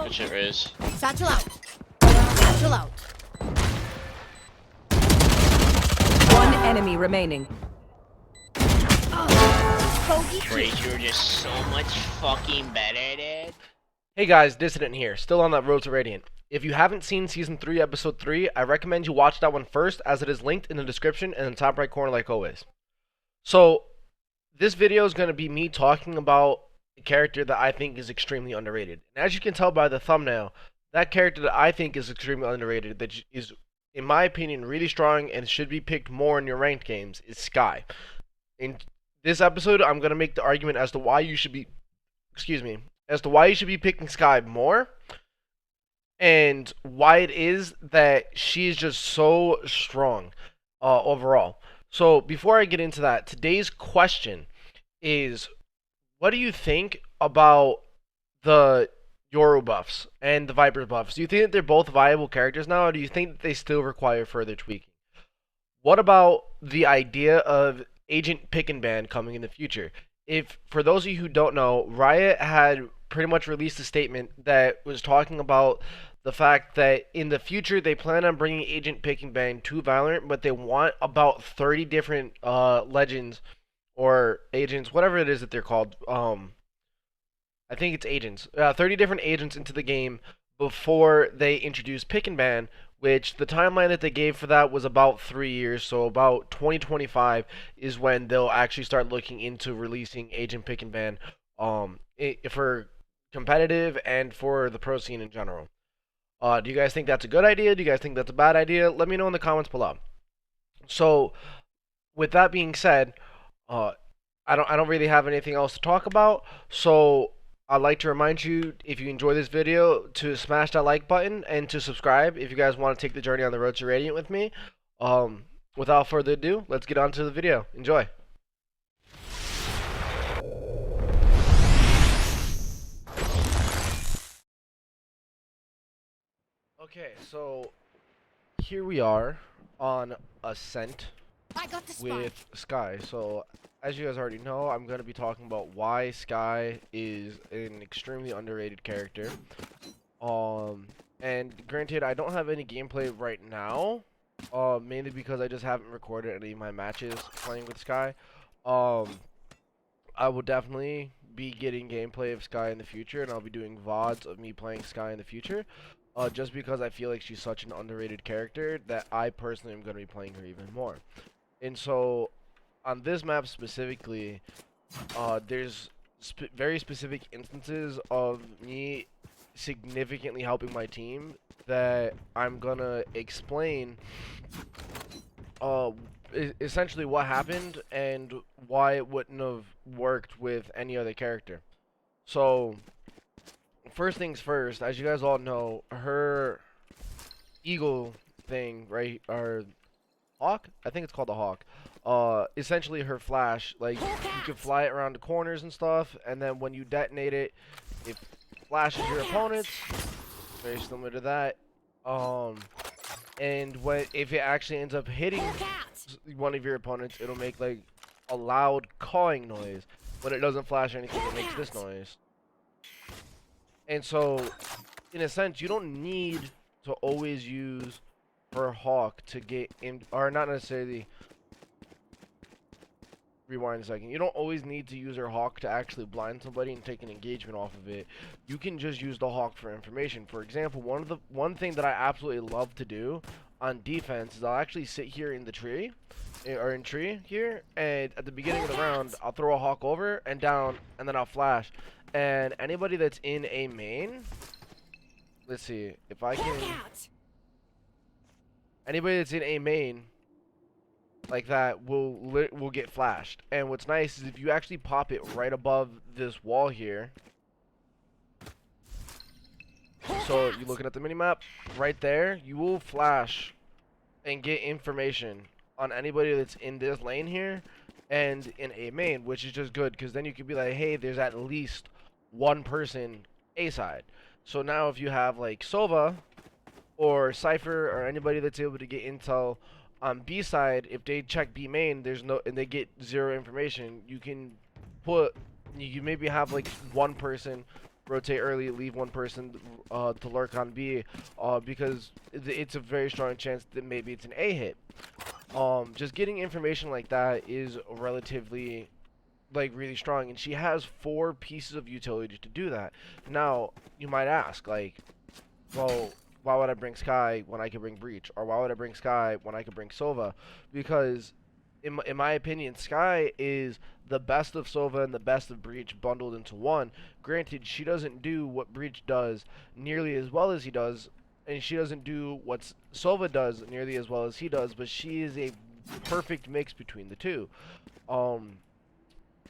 Good shit, Riz. Satchel out. Satchel out. One enemy remaining. Riz, you're just so much fucking better, dude. Hey guys, Dissident here, still on that road to Radiant. If you haven't seen Season 3, Episode 3, I recommend you watch that one first, as it is linked in the description and in the top right corner like always. So, this video is going to be me talking about a character that I think is extremely underrated. And as you can tell by the thumbnail, that character that I think is extremely underrated, that is, in my opinion, really strong and should be picked more in your ranked games, is Skye. In this episode, I'm going to make the argument as to why you should be, picking Skye more, and why it is that she's just so strong overall. So before I get into that, today's question is, what do you think about the Yoru buffs and the Viper buffs? Do you think that they're both viable characters now, or do you think that they still require further tweaking? What about the idea of agent pick and ban coming in the future? If, for those of you who don't know, Riot had pretty much released a statement that was talking about the fact that in the future they plan on bringing agent pick and ban to Valorant, but they want about 30 different legends or agents, whatever it is that they're called. I think it's agents. 30 different agents into the game before they introduce pick and ban, which the timeline that they gave for that was about 3 years, so about 2025 is when they'll actually start looking into releasing agent pick and ban for competitive and for the pro scene in general. Do you guys think that's a good idea? Do you guys think that's a bad idea? Let me know in the comments below. So, with that being said, I don't really have anything else to talk about, so I'd like to remind you, if you enjoy this video, to smash that like button and to subscribe if you guys want to take the journey on the road to Radiant with me. Without further ado, let's get on to the video. Enjoy. Okay, so here we are on Ascent with Skye. So, as you guys already know, I'm going to be talking about why Skye is an extremely underrated character. And granted, I don't have any gameplay right now, mainly because I just haven't recorded any of my matches playing with Skye. I will definitely be getting gameplay of Skye in the future, and I'll be doing VODs of me playing Skye in the future. Just because I feel like she's such an underrated character that I personally am going to be playing her even more. And so, on this map specifically, there's very specific instances of me significantly helping my team that I'm going to explain essentially what happened and why it wouldn't have worked with any other character. So, first things first, as you guys all know, her eagle thing, right, or hawk? I think it's called the hawk. Essentially her flash, like, you can fly it around the corners and stuff, and then when you detonate it, it flashes your opponents, very similar to that. And if it actually ends up hitting one of your opponents, it'll make, like, a loud cawing noise. When it doesn't flash or anything, it makes this noise. And so, in a sense, you don't need to always use her hawk to get in, or not necessarily. Rewind a second. You don't always need to use her hawk to actually blind somebody and take an engagement off of it. You can just use the hawk for information. For example, one thing that I absolutely love to do on defense is I'll actually sit here in the tree, or in tree here, and at the beginning of the round, I'll throw a hawk over and down, and then I'll flash. And anybody that's in a main, let's see if I can. Anybody that's in a main like that will get flashed. And what's nice is if you actually pop it right above this wall here. So you're looking at the minimap right there, you will flash and get information on anybody that's in this lane here and in a main, which is just good because then you can be like, hey, there's at least one person A side. So now if you have like Sova or Cypher or anybody that's able to get intel on B side, if they check B main, and they get zero information, you can maybe have like one person rotate early, leave one person to lurk on B, because it's a very strong chance that maybe it's an A hit. Just getting information like that is relatively like really strong, and she has 4 pieces of utility to do that. Now you might ask, like, well, why would I bring Skye when I could bring Breach, or why would I bring Skye when I could bring Sova? Because in my opinion, Skye is the best of Sova and the best of Breach bundled into one. Granted, she doesn't do what Breach does nearly as well as he does, and she doesn't do what Sova does nearly as well as he does, but she is a perfect mix between the two.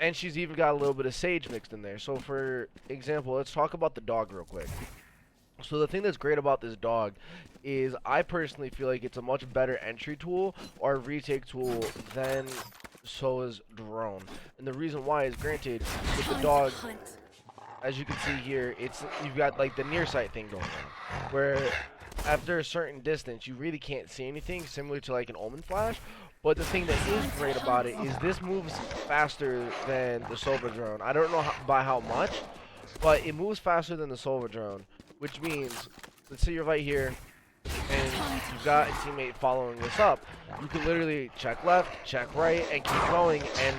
And she's even got a little bit of Sage mixed in there. So for example, let's talk about the dog real quick. So the thing that's great about this dog is I personally feel like it's a much better entry tool or retake tool than Sova's drone. And the reason why is, granted, with the dog, as you can see here, you've got like the near sight thing going on, where after a certain distance you really can't see anything, similar to like an Omen flash. But the thing that is great about it is this moves faster than the Sova drone. I don't know by how much, but it moves faster than the Sova drone, which means, let's say you're right here and you've got a teammate following this up. You can literally check left, check right, and keep going, and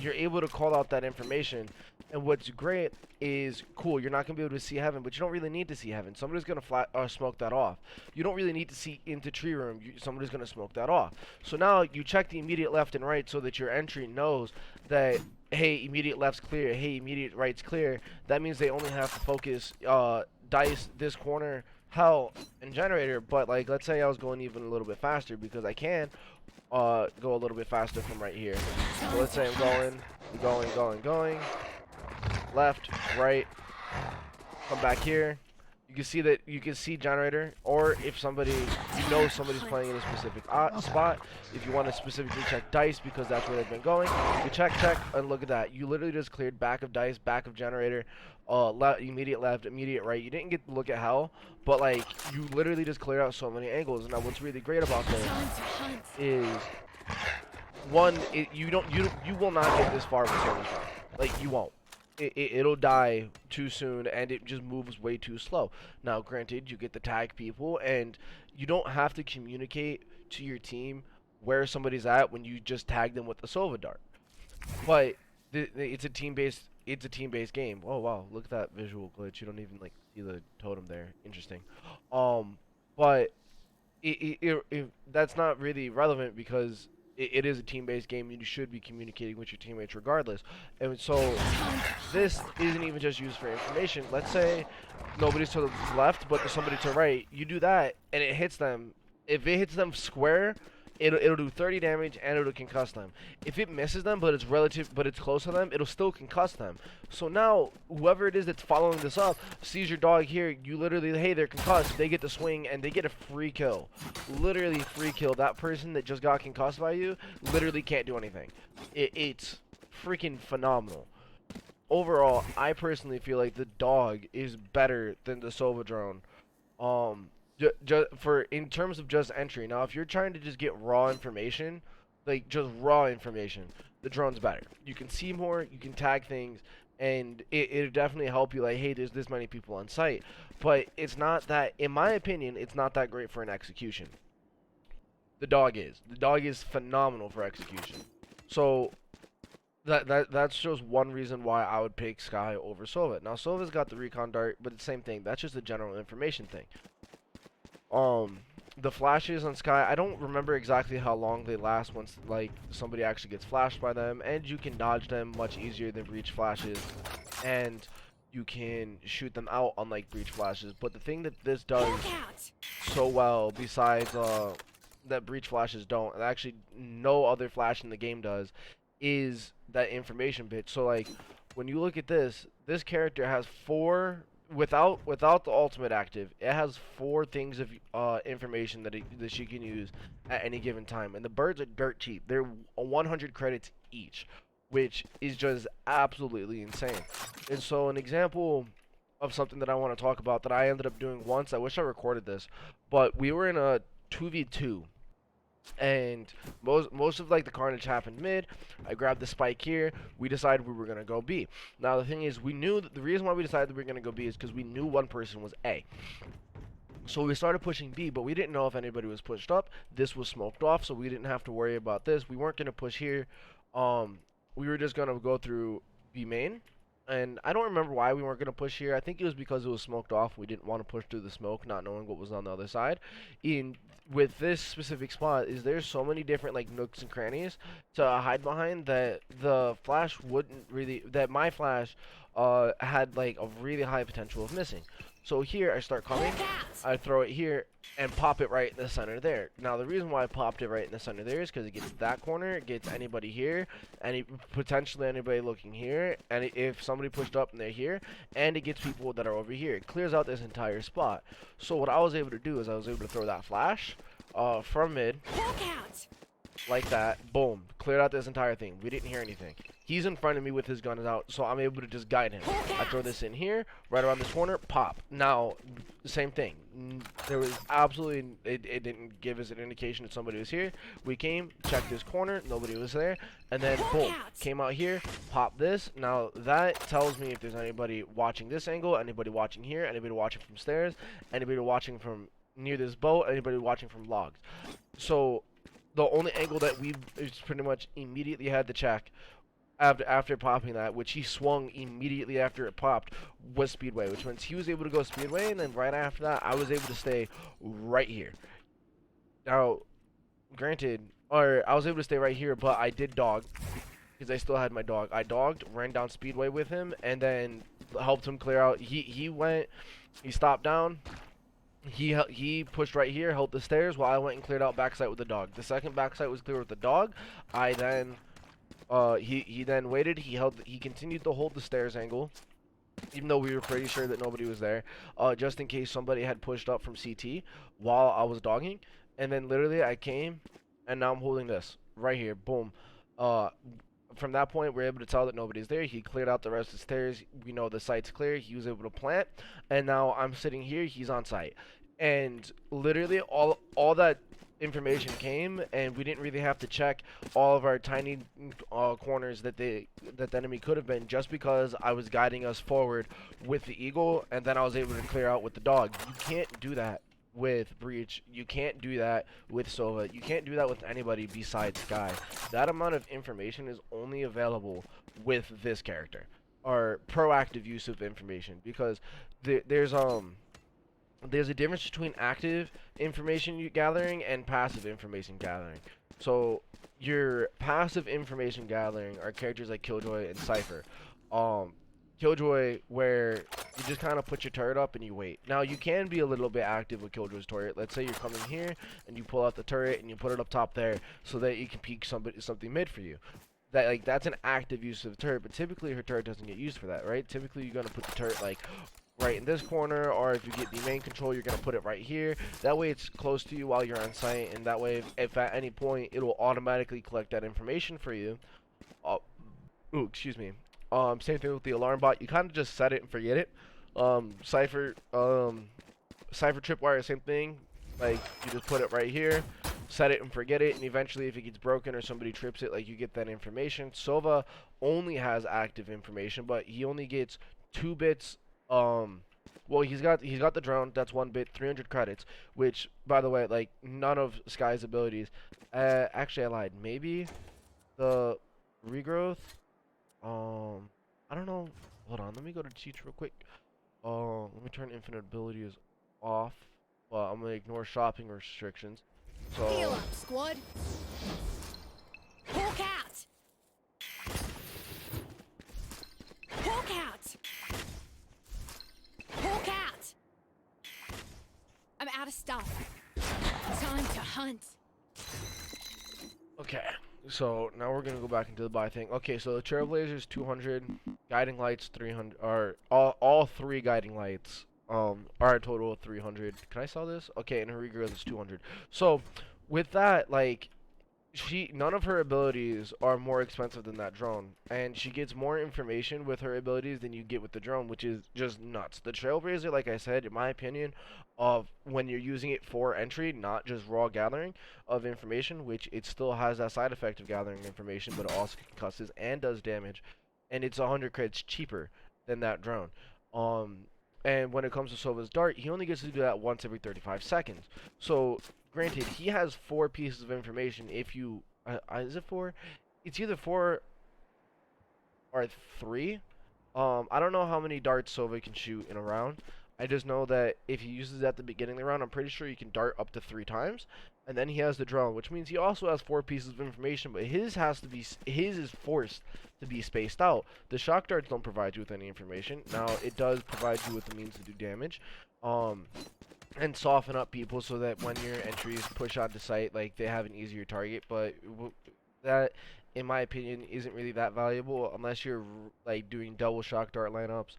you're able to call out that information. And what's great is, cool, you're not going to be able to see heaven, but you don't really need to see heaven. Somebody's going to smoke that off. You don't really need to see into tree room. Somebody's going to smoke that off. So now you check the immediate left and right so that your entry knows that, hey, immediate left's clear, hey, immediate right's clear. That means they only have to focus dice, this corner, hell, and generator. But like, let's say I was going even a little bit faster, because I can go a little bit faster from right here. So let's say I'm going left, right, come back here. You can see generator, or if somebody's playing in a specific spot, if you want to specifically check dice because that's where they've been going, you check, and look at that. You literally just cleared back of dice, back of generator, immediate left, immediate right. You didn't get to look at hell, but like, you literally just cleared out so many angles. Now what's really great about this is, one, you will not get this far with service run. Like, you won't. It'll die too soon, and it just moves way too slow. Now granted, you get the tag people, and you don't have to communicate to your team where somebody's at when you just tag them with the Sova dart. But it's a team-based game. Oh wow, look at that visual glitch. You don't even like see the totem there. Interesting. But that's not really relevant, because it is a team-based game, and you should be communicating with your teammates regardless. And so this isn't even just used for information. Let's say nobody's to the left, but there's somebody to the right. You do that, and it hits them. If it hits them square, it'll do 30 damage, and it'll concuss them. If it misses them, but it's close to them, it'll still concuss them. So now, whoever it is that's following this up sees your dog here. You literally, hey, they're concussed. They get to swing, and they get a free kill. Literally free kill. That person that just got concussed by you literally can't do anything. It's freaking phenomenal. Overall, I personally feel like the dog is better than the Sova drone. In terms of just entry. Now if you're trying to just get raw information, like just raw information, the drone's better. You can see more, you can tag things, and it'll definitely help you, like, hey, there's this many people on site. But it's not that, in my opinion, it's not that great for an execution. The dog is phenomenal for execution. So that's just one reason why I would pick Skye over Sova. Now Sova's got the recon dart, but it's the same thing. That's just a general information thing. The flashes on Skye, I don't remember exactly how long they last once like somebody actually gets flashed by them, and you can dodge them much easier than breach flashes, and you can shoot them out unlike breach flashes. But the thing that this does so well, besides that breach flashes don't, and actually no other flash in the game does, is that information bit. So like, when you look at this character has 4, without the ultimate active, it has 4 things of information that she can use at any given time, and the birds are dirt cheap. They're 100 credits each, which is just absolutely insane. And so an example of something that I want to talk about that I ended up doing once, I wish I recorded this, but we were in a 2v2, And most of like the carnage happened mid. I grabbed the spike here. We decided we were gonna go B. Now the thing is, we knew that the reason why we decided that we were gonna go B is because we knew one person was A. So we started pushing B, but we didn't know if anybody was pushed up. This was smoked off, so we didn't have to worry about this. We weren't gonna push here. We were just gonna go through B main. And I don't remember why we weren't going to push here. I think it was because it was smoked off. We didn't want to push through the smoke, not knowing what was on the other side. With this specific spot, there's so many different like nooks and crannies to hide behind that the flash wouldn't really, that my flash had like a really high potential of missing. So here I start coming, I throw it here and pop it right in the center there. Now the reason why I popped it right in the center there is because it gets that corner, it gets anybody here, potentially anybody looking here, and if somebody pushed up and they're here, and it gets people that are over here. It clears out this entire spot. So what I was able to do is I was able to throw that flash from mid, like that, boom, cleared out this entire thing. We didn't hear anything. He's in front of me with his gun out, so I'm able to just guide him. I throw this in here, right around this corner, pop. Now, same thing. There was absolutely, it didn't give us an indication that somebody was here. We came, checked this corner, nobody was there, and then boom, came out here, pop this. Now, that tells me if there's anybody watching this angle, anybody watching here, anybody watching from stairs, anybody watching from near this boat, anybody watching from logs. So, the only angle that we pretty much immediately had to check after popping that, which he swung immediately after it popped, was Speedway, which means he was able to go Speedway, and then right after that, I was able to stay right here. Now, granted, or I was able to stay right here, but I did dog, because I still had my dog. I dogged, ran down Speedway with him, and then helped him clear out. He stopped down. He pushed right here, held the stairs, while I went and cleared out backside with the dog. The second backside was clear with the dog. I then, he then waited. He continued to hold the stairs angle, even though we were pretty sure that nobody was there, just in case somebody had pushed up from CT while I was dogging. And then literally I came, and now I'm holding this right here. Boom. From that point, we're able to tell that nobody's there. He cleared out the rest of the stairs. We know the site's clear. He was able to plant, and now I'm sitting here. He's on site, and literally all that information came, and we didn't really have to check all of our tiny corners that the enemy could have been, just because I was guiding us forward with the eagle, and then I was able to clear out with the dog. You can't do that with Breach. You can't do that with Sova. You can't do that with anybody besides Skye. That amount of information is only available with this character, or proactive use of information, because there's a difference between active information gathering and passive information gathering. So your passive information gathering are characters like Killjoy and Cypher. Killjoy, where you just kind of put your turret up and you wait. Now, you can be a little bit active with Killjoy's turret. Let's say you're coming here and you pull out the turret and you put it up top there so that you can peek something mid for you. That's an active use of the turret, but typically her turret doesn't get used for that, right? Typically, you're gonna put the turret like right in this corner, or if you get the main control, you're gonna put it right here. That way, it's close to you while you're on site, and that way, if at any point, it will automatically collect that information for you. Ooh, excuse me. Same thing with the alarm bot. You kind of just set it and forget it. Cypher tripwire, same thing. Like, you just put it right here, set it and forget it, and eventually if it gets broken or somebody trips it, like, you get that information. Sova only has active information, but he only gets 2 bits. Well, he's got the drone. That's 1 bit, 300 credits. Which, by the way, like, none of Skye's abilities. Actually, I lied. Maybe the regrowth. I don't know. Hold on, let me go to cheats real quick. Let me turn infinite abilities off. Well, I'm gonna ignore shopping restrictions. So Heal up, squad. Hawk out. Hawk out. Hawk out. I'm out of stuff. Time to hunt. okay, so now we're gonna go back into the buy thing. Okay, so the Trailblazers 200, guiding lights 300, or all 3 guiding lights are a total of 300. Can I sell this? Okay, and her regrowth is 200. So with that, like, none of her abilities are more expensive than that drone, and she gets more information with her abilities than you get with the drone, which is just nuts. The Trailblazer, like I said, in my opinion, of when you're using it for entry, not just raw gathering of information, which it still has that side effect of gathering information, but it also concusses and does damage, and it's 100 crits cheaper than that drone. Um, and when it comes to Sova's dart, he only gets to do that once every 35 seconds. So granted, he has 4 pieces of information. If you, is it 4? It's either 4 or 3. I don't know how many darts Sova can shoot in a round. I just know that if he uses it at the beginning of the round, I'm pretty sure he can dart up to 3 times. And then he has the drone, which means he also has 4 pieces of information, but his is forced to be spaced out. The shock darts don't provide you with any information. Now, it does provide you with the means to do damage. And soften up people so that when your entries push onto site, like, they have an easier target, but that, in my opinion, isn't really that valuable unless you're, like, doing double shock dart lineups,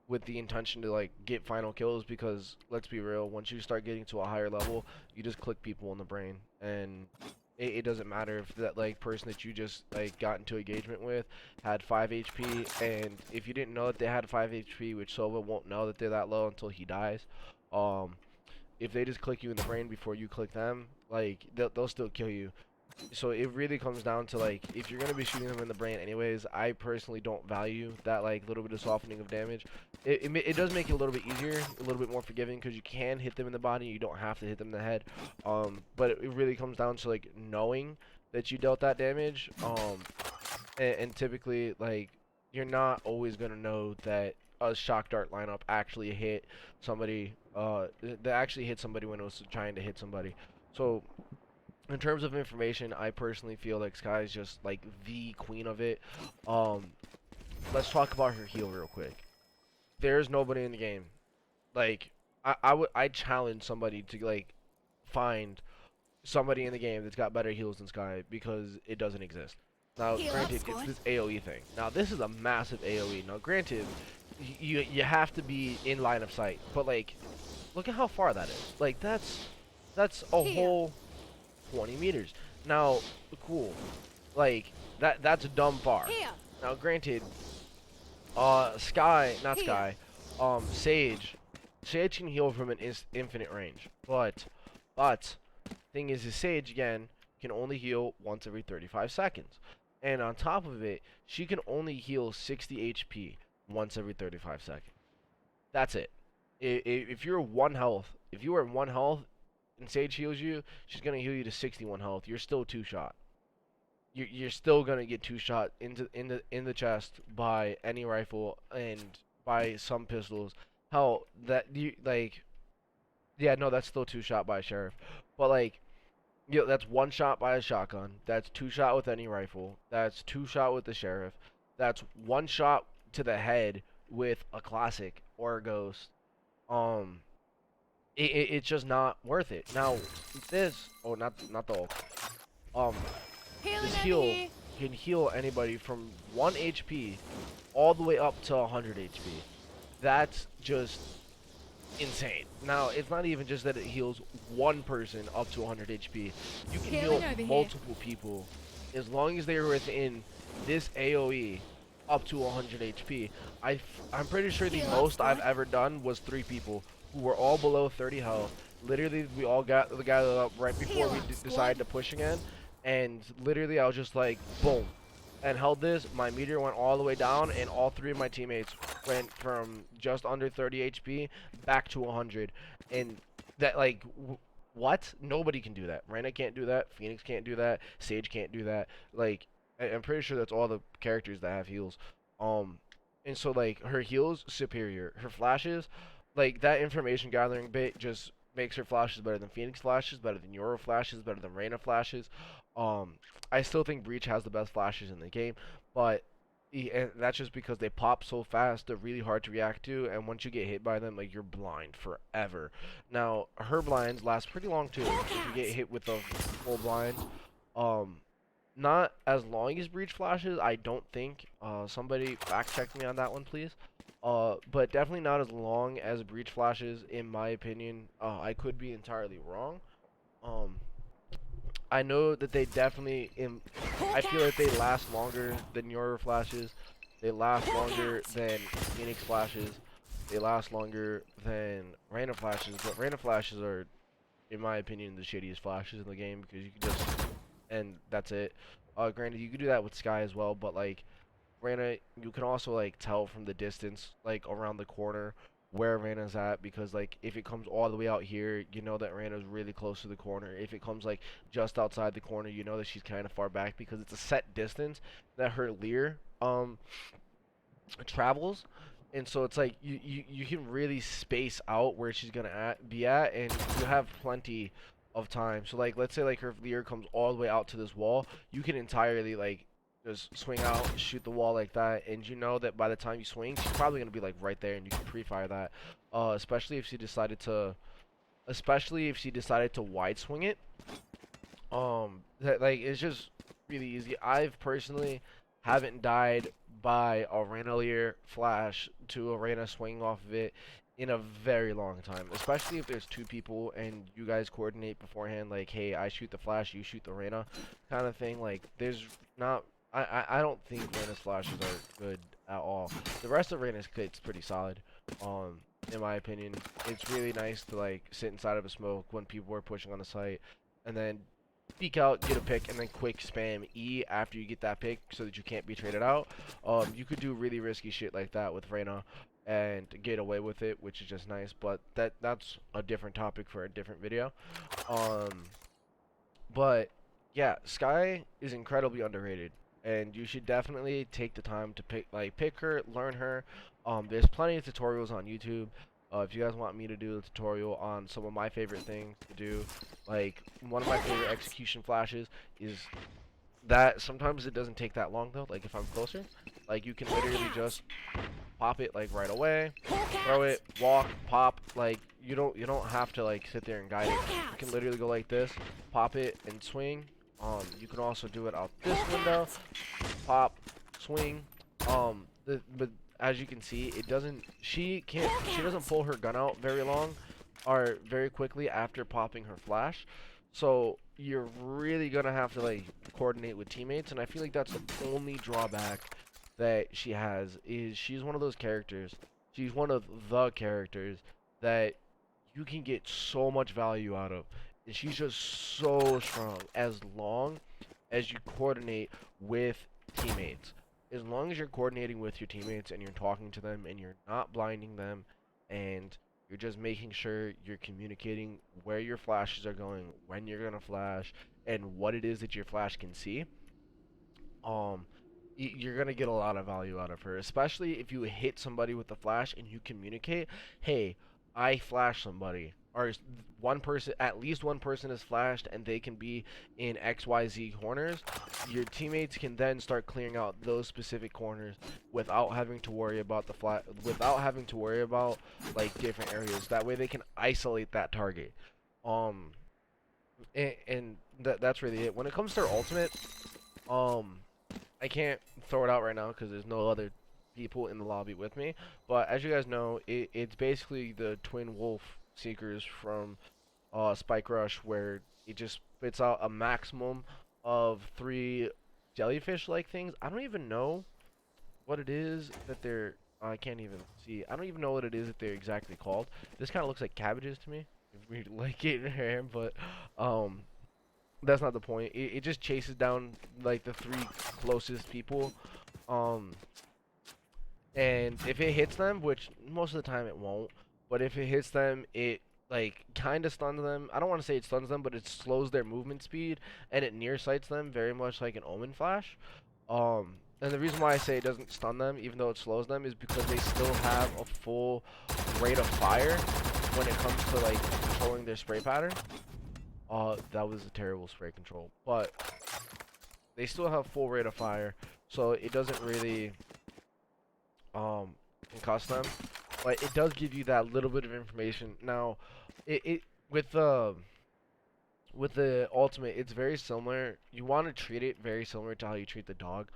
with the intention to, like, get final kills, because, let's be real, once you start getting to a higher level, you just click people in the brain, and it doesn't matter if that, like, person that you just, like, got into engagement with had 5 HP, and if you didn't know that they had 5 HP, which Sova won't know that they're that low until he dies, if they just click you in the brain before you click them, like, they'll still kill you. So it really comes down to, like, if you're gonna be shooting them in the brain anyways, I personally don't value that, like, little bit of softening of damage. It does make it a little bit easier, a little bit more forgiving, because you can hit them in the body, you don't have to hit them in the head. But it really comes down to, like, knowing that you dealt that damage, and typically, like, you're not always gonna know that a shock dart lineup actually hit somebody, that actually hit somebody when it was trying to hit somebody. So in terms of information, I personally feel like Skye is just, like, the queen of it. Let's talk about her heal real quick. There's nobody in the game. Like, I challenge somebody to, like, find somebody in the game that's got better heals than Skye, because it doesn't exist. Now, Heal granted, up, it's this AoE thing. Now, this is a massive AoE. Now, granted, you have to be in line of sight, but, like, look at how far that is. Like, that's a whole 20 meters. Now, cool. Like, that's dumb far. Here. Now, granted, Skye, not Skye, Sage can heal from an infinite range, but thing is Sage, again, can only heal once every 35 seconds. And on top of it, she can only heal 60 HP once every 35 seconds. That's it. If you're 1 health, if you are 1 health and Sage heals you, she's gonna heal you to 61 health. You're still 2-shot. You're still gonna get 2-shot in the chest by any rifle and by some pistols. Hell, that you like, yeah, no, that's still 2-shot by a sheriff. But, like, you know, that's 1 shot by a shotgun. That's 2-shot with any rifle. That's 2-shot with the sheriff. That's 1 shot to the head with a classic or a ghost. It's just not worth it. Now, this, oh, not the ult. This heal can heal anybody from 1 HP all the way up to 100 HP. That's just insane. Now, it's not even just that it heals 1 person up to 100 HP. You can heal multiple people as long as they are within this AoE up to 100 HP. I'm pretty sure the most I've ever done was 3 people who were all below 30 health. Literally, we all got gathered up right before we decided to push again. And literally, I was just like, boom. And held this, my meter went all the way down, and all 3 of my teammates went from just under 30 HP back to 100. And that, like, what? Nobody can do that. Reyna can't do that. Phoenix can't do that. Sage can't do that. Like, I'm pretty sure that's all the characters that have heals. And so, like, her heals, superior. Her flashes, like, that information gathering bit just makes her flashes better than Phoenix flashes, better than Yoru flashes, better than Reyna flashes. I still think Breach has the best flashes in the game, but and that's just because they pop so fast, they're really hard to react to, and once you get hit by them, like, you're blind forever. Now, her blinds last pretty long too. If you get hit with a full blind, not as long as Breach flashes, I don't think. Somebody fact check me on that one, please. But definitely not as long as Breach flashes, in my opinion. I could be entirely wrong. I know that they definitely I feel that they last longer than your flashes. They last longer than Phoenix flashes. They last longer than Reyna flashes, but Reyna flashes are, in my opinion, the shittiest flashes in the game because you can just, and that's it. Granted, you could do that with Skye as well, but like Reyna, you can also like tell from the distance, like around the corner, where Reyna's at because like if it comes all the way out here, you know that Reyna's really close to the corner. If it comes like just outside the corner, you know that she's kind of far back because it's a set distance that her leer travels, and so it's like you can really space out where she's gonna be at, and you have plenty of time. So like let's say like her leer comes all the way out to this wall, you can entirely like just swing out, shoot the wall like that, and you know that by the time you swing, she's probably gonna be like right there, and you can pre-fire that. Especially if she decided to wide swing it. That like it's just really easy. I've personally haven't died by a Reyna flash to a Reyna swinging off of it in a very long time. Especially if there's two people and you guys coordinate beforehand, like, hey, I shoot the flash, you shoot the Reyna, kind of thing. Like, there's not. I don't think Reyna's flashes are good at all. The rest of Reyna's kit's pretty solid. In my opinion, it's really nice to like sit inside of a smoke when people are pushing on the site, and then peek out, get a pick, and then quick spam E after you get that pick so that you can't be traded out. You could do really risky shit like that with Reyna and get away with it, which is just nice, but that's a different topic for a different video. But yeah, Skye is incredibly underrated, and you should definitely take the time to pick her, learn her. There's plenty of tutorials on YouTube. If you guys want me to do a tutorial on some of my favorite things to do, like one of my favorite execution flashes is that sometimes it doesn't take that long though. Like if I'm closer, like you can literally just pop it like right away, throw it, walk, pop. Like you don't have to like sit there and guide it. You can literally go like this, pop it and swing. You can also do it out this window, pop, swing. But as you can see, it doesn't. She doesn't pull her gun out very long, or very quickly after popping her flash. So you're really gonna have to like coordinate with teammates, and I feel like that's the only drawback that she has. Is she's one of those characters. She's one of the characters that you can get so much value out of, and she's just so strong as long as you coordinate with teammates. As long as you're coordinating with your teammates and you're talking to them and you're not blinding them and you're just making sure you're communicating where your flashes are going, when you're gonna flash, and what it is that your flash can see, you're gonna get a lot of value out of her. Especially if you hit somebody with the flash and you communicate, hey, I flashed somebody, or one person, at least one person is flashed, and they can be in XYZ corners. Your teammates can then start clearing out those specific corners without having to worry about like different areas. That way they can isolate that target. And that's really it. When it comes to her ultimate, I can't throw it out right now because there's no other people in the lobby with me. But as you guys know, it's basically the Twin Wolf Seekers from Spike Rush, where it just spits out a maximum of 3 jellyfish-like things. I don't even know what it is that they're. I can't even see. I don't even know what it is that they're exactly called. This kind of looks like cabbages to me. If we like it in here, but that's not the point. It just chases down like the 3 closest people. And if it hits them, which most of the time it won't, but if it hits them, it like kind of stuns them. I don't want to say it stuns them, but it slows their movement speed and it near sights them very much like an Omen flash. And the reason why I say it doesn't stun them, even though it slows them, is because they still have a full rate of fire when it comes to like controlling their spray pattern. That was a terrible spray control, but they still have full rate of fire, so it doesn't really concuss them, but it does give you that little bit of information. Now, with the ultimate, it's very similar. You want to treat it very similar to how you treat the dog,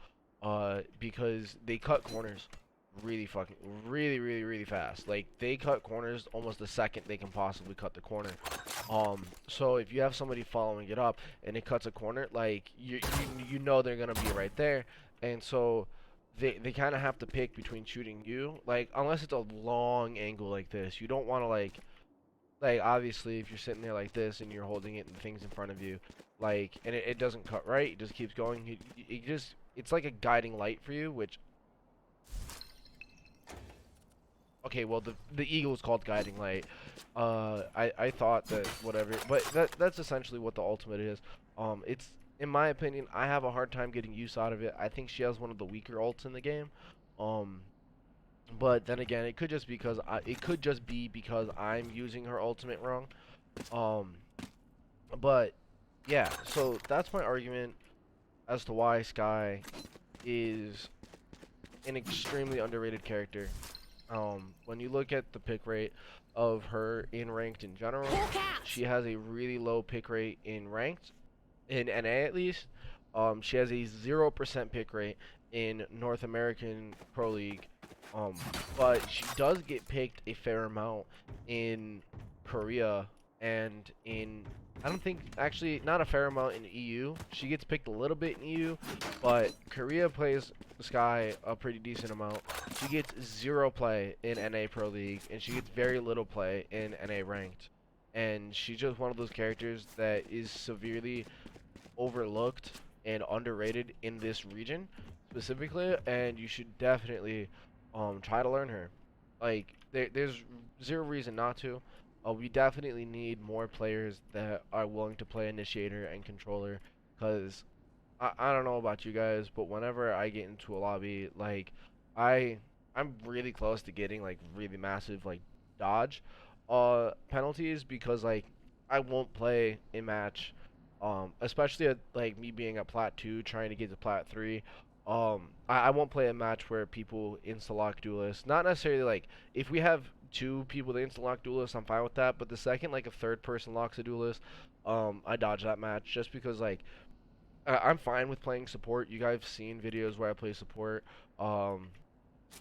because they cut corners. really fast. Like they cut corners almost the second they can possibly cut the corner. So if you have somebody following it up and it cuts a corner, like you know they're gonna be right there, and so they kind of have to pick between shooting you, like unless it's a long angle like this. You don't want to like obviously if you're sitting there like this and you're holding it and things in front of you, like and it doesn't cut right, it just keeps going. It's like a guiding light for you, which okay, well the eagle is called guiding light. I thought that whatever, but that's essentially what the ultimate is. It's in my opinion, I have a hard time getting use out of it. I think she has one of the weaker ults in the game. Um, but then again, it could just be because I'm using her ultimate wrong. Um, but yeah, so that's my argument as to why Skye is an extremely underrated character. When you look at the pick rate of her in ranked in general, she has a really low pick rate in ranked, in NA at least. She has a 0% pick rate in North American Pro League, but she does get picked a fair amount in Korea and in, I don't think, actually not a fair amount in EU. She gets picked a little bit in EU, but Korea plays Skye a pretty decent amount. She gets 0 play in NA Pro League, and she gets very little play in NA Ranked. And she's just one of those characters that is severely overlooked and underrated in this region specifically, and you should definitely try to learn her. Like there's zero reason not to. We definitely need more players that are willing to play initiator and controller, because I don't know about you guys, but whenever I get into a lobby, like I'm really close to getting like really massive like dodge penalties, because like I won't play a match, especially at like me being at plat 2 trying to get to plat 3. I won't play a match where people insta-lock duelists. Not necessarily like if we have two people that insta-lock duelists, I'm fine with that. But the second like a third person locks a duelist, I dodge that match just because like I'm fine with playing support. You guys have seen videos where I play support.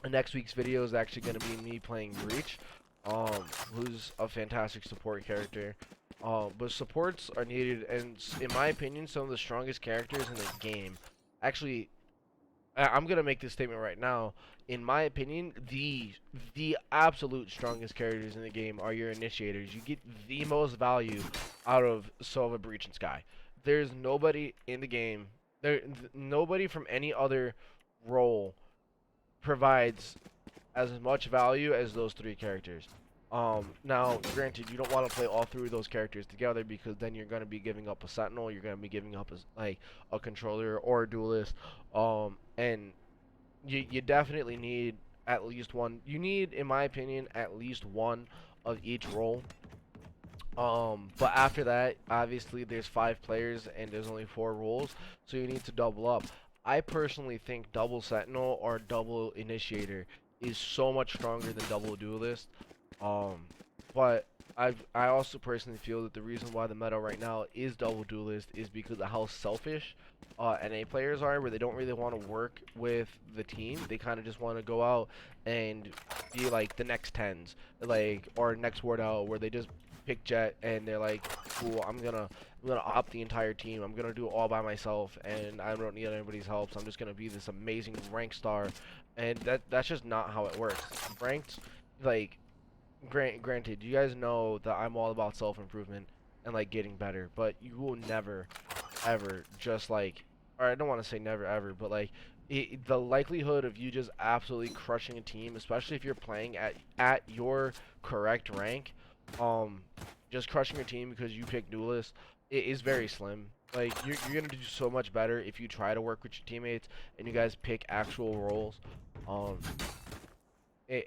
Next week's video is actually going to be me playing Breach, who's a fantastic support character. But supports are needed, and in my opinion, some of the strongest characters in the game. Actually, I'm gonna make this statement right now. In my opinion, the absolute strongest characters in the game are your initiators. You get the most value out of Sova, Breach, and Skye. There's nobody in the game. Nobody from any other role provides as much value as those three characters. Now, granted, you don't want to play all three of those characters together, because then you're going to be giving up a sentinel, you're going to be giving up like a controller or a duelist, and you definitely need at least one. You need, in my opinion, at least one of each role. But after that, obviously, there's 5 players and there's only 4 roles, so you need to double up. I personally think double sentinel or double initiator is so much stronger than double duelist. But I also personally feel that the reason why the meta right now is double duelist is because of how selfish NA players are, where they don't really want to work with the team. They kind of just want to go out and be like the next tens, like, or next ward out, where they just pick Jet and they're like, cool, I'm gonna op the entire team. I'm gonna do it all by myself, and I don't need anybody's help. So I'm just gonna be this amazing rank star, and that's just not how it works. Ranked, like, granted, you guys know that I'm all about self-improvement and like getting better, but you will never ever just like, or I don't want to say never ever, but like the likelihood of you just absolutely crushing a team, especially if you're playing at your correct rank, just crushing your team because you pick duelist, it is very slim. Like you're gonna do so much better if you try to work with your teammates and you guys pick actual roles.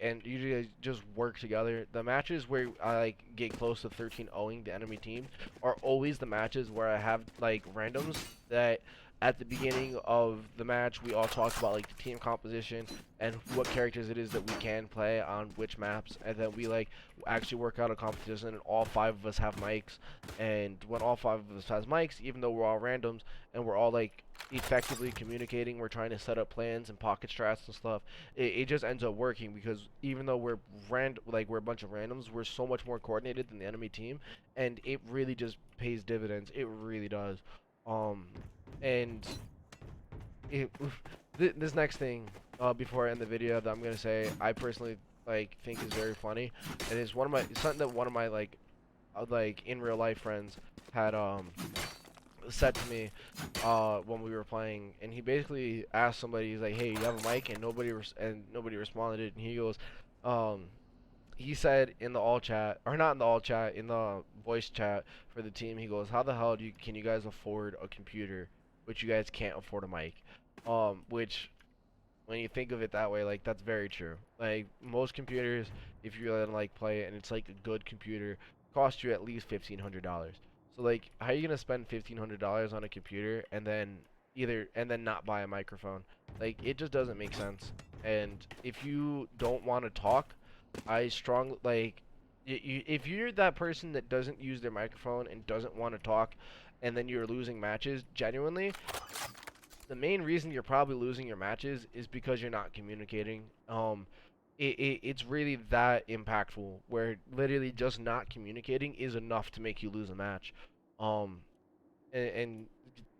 And you guys just work together. The matches where I like get close to 13-0ing the enemy team are always the matches where I have like randoms that at the beginning of the match, we all talked about like the team composition and what characters it is that we can play on which maps, and then we like actually work out a competition, and all 5 of us have mics. And when all 5 of us has mics, even though we're all randoms and we're all like effectively communicating, we're trying to set up plans and pocket strats and stuff, it just ends up working, because even though we're we're a bunch of randoms, we're so much more coordinated than the enemy team, and it really just pays dividends. It really does. And this next thing, before I end the video, that I'm gonna say, I personally like think is very funny, and it's something that one of my like in real life friends had said to me when we were playing, and he basically asked somebody, he's like, hey, you have a mic? And nobody responded, and he goes, he said in the all chat, or not in the all chat, in the voice chat for the team, he goes, how the hell can you guys afford a computer but you guys can't afford a mic? Which, when you think of it that way, like, that's very true. Like, most computers, if you're gonna like play it and it's like a good computer, cost you at least $1,500. So like, how are you gonna spend $1,500 on a computer and then not buy a microphone? Like, it just doesn't make sense. And if you don't want to talk, I strongly like, if you're that person that doesn't use their microphone and doesn't want to talk, and then you're losing matches, genuinely, the main reason you're probably losing your matches is because you're not communicating. It's really that impactful, where literally just not communicating is enough to make you lose a match. And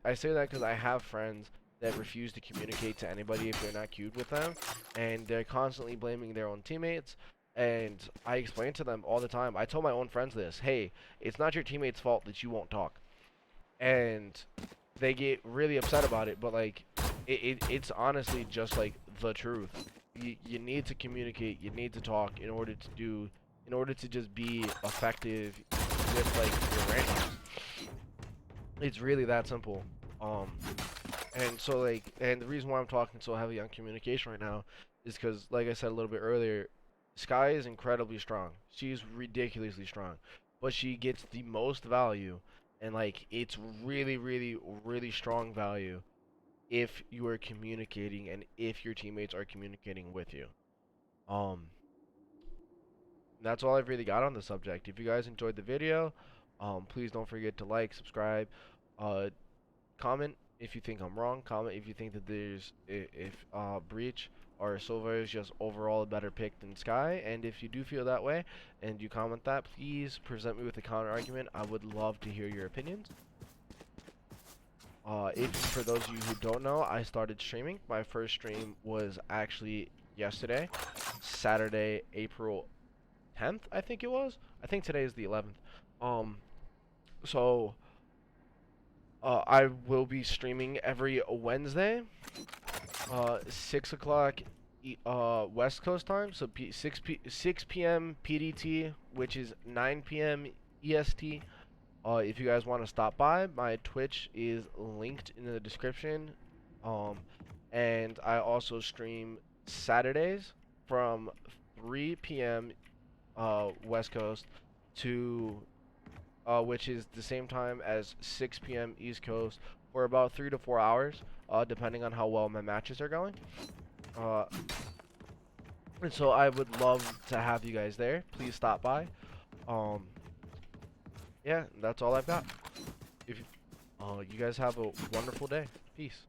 I say that because I have friends that refuse to communicate to anybody if they're not queued with them, and they're constantly blaming their own teammates. And I explain to them all the time. I tell my own friends this: hey, it's not your teammates' fault that you won't talk. And they get really upset about it, but like, it's honestly just like the truth. You need to communicate, you need to talk in order to just be effective with like your ranks. It's really that simple. And so like, and the reason why I'm talking so heavy on communication right now is because, like I said a little bit earlier, Skye is incredibly strong. She's ridiculously strong, but she gets the most value, and like, it's really, really, really strong value if you are communicating and if your teammates are communicating with you. That's all I've really got on the subject. If you guys enjoyed the video, please don't forget to like, subscribe, comment if you think I'm wrong. Comment if you think that there's if Breach or Silva is just overall a better pick than Skye. And if you do feel that way and you comment that, please present me with a counter argument. I would love to hear your opinions. If for those of you who don't know, I started streaming. My first stream was actually yesterday, Saturday, April 10th, I think it was. I think today is the 11th. So I will be streaming every Wednesday, 6 o'clock West Coast time, so 6 p.m. PDT, which is 9 p.m. EST. If you guys want to stop by, my Twitch is linked in the description. And I also stream Saturdays from 3 p.m. West Coast to which is the same time as 6 p.m. East Coast, for about 3 to 4 hours, depending on how well my matches are going. And so I would love to have you guys there. Please stop by. Yeah, that's all I've got. If you guys have a wonderful day. Peace.